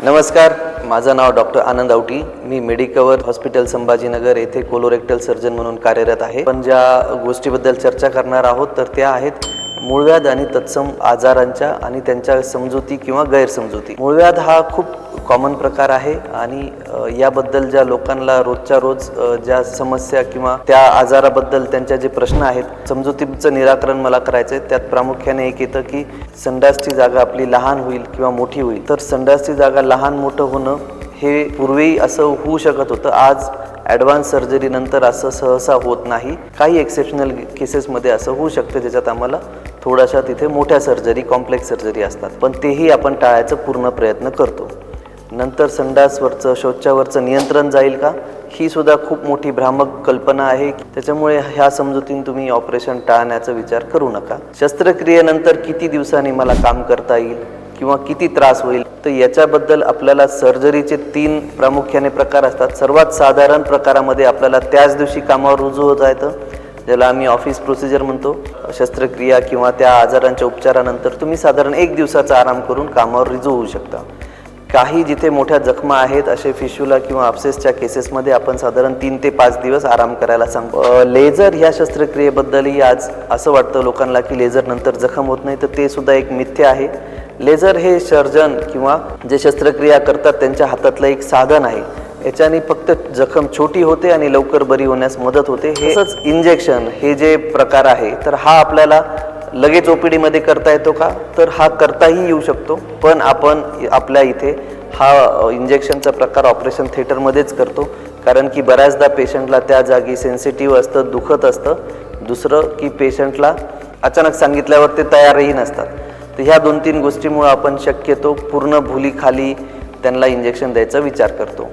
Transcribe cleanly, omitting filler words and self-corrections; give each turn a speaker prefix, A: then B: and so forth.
A: नमस्कार, माझं नाव डॉक्टर आनंद आवटी. मी Medicover hospital Sambhajinagar येथे कोलोरेक्टल सर्जन म्हणून कार्यरत आहे. पण ज्या गोष्टीबद्दल चर्चा करणार आहोत तर त्या आहेत मूळव्याध आणि तत्सम आजारांच्या आणि त्यांच्या समजुती किंवा गैरसमजुती. मूळव्याध हा खूप कॉमन प्रकार आहे आणि याबद्दल ज्या लोकांना रोजच्या रोज ज्या समस्या किंवा त्या आजाराबद्दल त्यांच्या जे प्रश्न आहेत, समजुतीचं निराकरण मला करायचं आहे. त्यात प्रामुख्याने एक येतं की संडासची जागा आपली लहान होईल किंवा मोठी होईल. तर संडासची जागा लहान मोठं होणं हे पूर्वी असं होऊ शकत होतं. आज ॲडव्हान्स सर्जरी नंतर असं सहसा होत नाही. काही एक्सेप्शनल केसेसमध्ये असं होऊ शकतं, ज्याच्यात आम्हाला थोड्याशा तिथे मोठ्या सर्जरी, कॉम्प्लेक्स सर्जरी असतात, पण तेही आपण टाळायचा पूर्ण प्रयत्न करतो. नंतर संडासवरचं, शौचावरचं नियंत्रण जाईल का, ही सुद्धा खूप मोठी भ्रामक कल्पना आहे. त्याच्यामुळे ह्या समजुतीने तुम्ही ऑपरेशन टाळण्याचा विचार करू नका. शस्त्रक्रियेनंतर किती दिवसांनी मला काम करता येईल किंवा किती त्रास होईल, तर याच्याबद्दल आपल्याला सर्जरीचे 3 प्रामुख्याने प्रकार असतात. सर्वात साधारण प्रकारामध्ये आपल्याला त्याच दिवशी कामावर रुजू होता येतं, ज्याला आम्ही ऑफिस प्रोसिजर म्हणतो. शस्त्रक्रिया किंवा त्या आजारांच्या उपचारानंतर तुम्ही साधारण 1 दिवसाचा आराम करून कामावर रुजू होऊ शकता. काही जिथे मोठ्या जखमा आहेत, असे फिशुला किंवा अपसेसच्या केसेसमध्ये आपण साधारण 3 ते 5 दिवस आराम करायला सांगतो. लेझर ह्या शस्त्रक्रियेबद्दलही आज असं वाटतं लोकांना की लेझर नंतर जखम होत नाही, तर ते सुद्धा एक मिथ्य आहे. लेझर हे सर्जन किंवा जे शस्त्रक्रिया करतात त्यांच्या हातातलं एक साधन आहे. याच्याने फक्त जखम छोटी होते आणि लवकर बरी होण्यास मदत होते. हेच इंजेक्शन हे जे प्रकार आहे, तर हा आपल्याला लगेच ओपीडीमध्ये करता येतो का, तर हा करताही येऊ शकतो. पण आपण आपल्या इथे हा इंजेक्शनचा प्रकार ऑपरेशन थिएटरमध्येच करतो, कारण की बऱ्याचदा पेशंटला त्या जागी सेन्सिटिव्ह असतं, दुखत असतं. दुसरं की पेशंटला अचानक सांगितल्यावर ते तयारही नसतात. तर ह्या 2-3 गोष्टींमुळे आपण शक्यतो पूर्ण भुलीखाली त्यांना इंजेक्शन द्यायचा विचार करतो.